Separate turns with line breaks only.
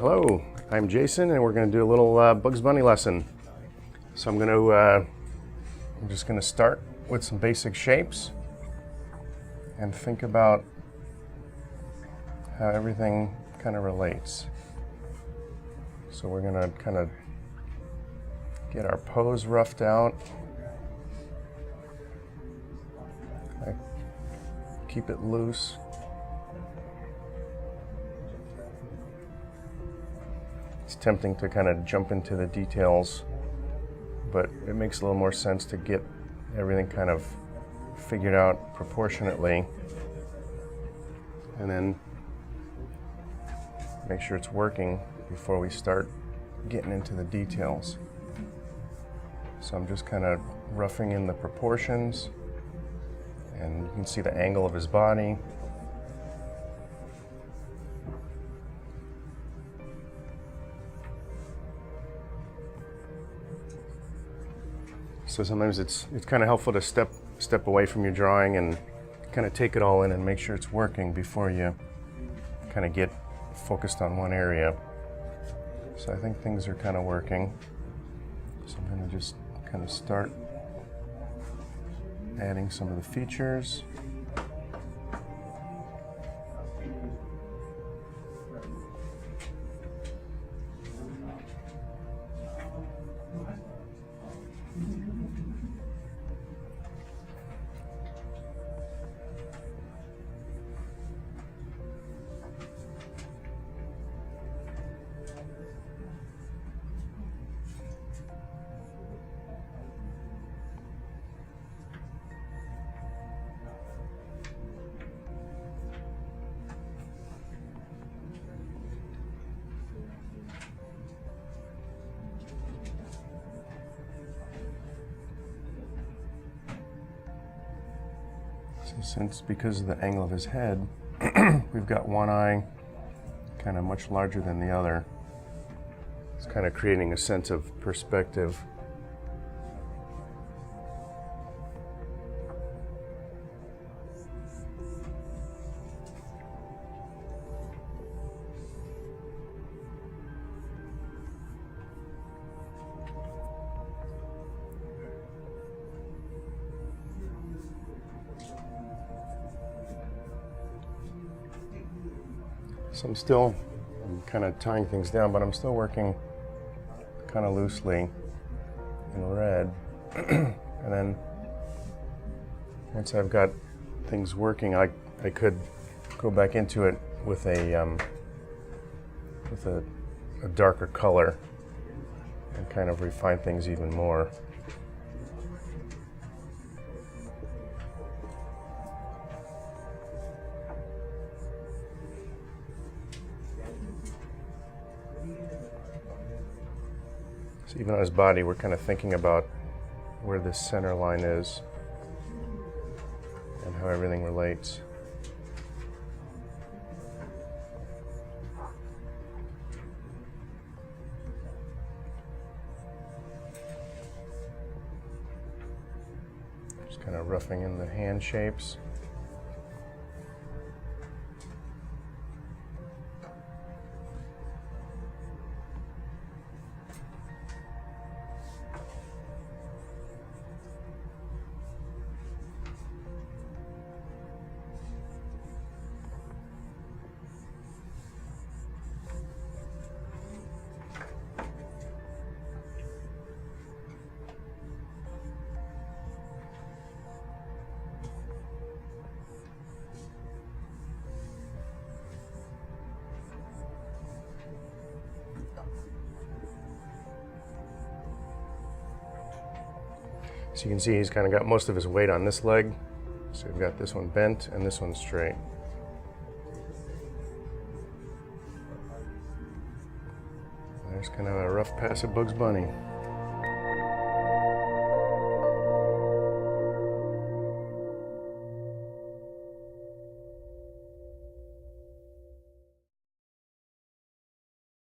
Hello, I'm Jason, and we're going to do a little Bugs Bunny lesson. So I'm just going to start with some basic shapes and think about how everything kind of relates. So we're going to kind of get our pose roughed out. Keep it loose. It's tempting to kind of jump into the details, but it makes a little more sense to get everything kind of figured out proportionately and then make sure it's working before we start getting into the details. So I'm just kind of roughing in the proportions, and you can see the angle of his body. So sometimes it's kind of helpful to step away from your drawing and kind of take it all in and make sure it's working before you kind of get focused on one area. So I think things are kind of working. So I'm going to just kind of start adding some of the features. So because of the angle of his head, we've got one eye kind of much larger than the other. It's kind of creating a sense of perspective. So I'm kind of tying things down, but I'm still working kind of loosely in red. And then once I've got things working, I could go back into it with a darker color and kind of refine things even more. So even on his body, we're kind of thinking about where this center line is and how everything relates. Just kind of roughing in the hand shapes. So you can see he's kind of got most of his weight on this leg. So we've got this one bent and this one straight. There's kind of a rough pass of Bugs Bunny.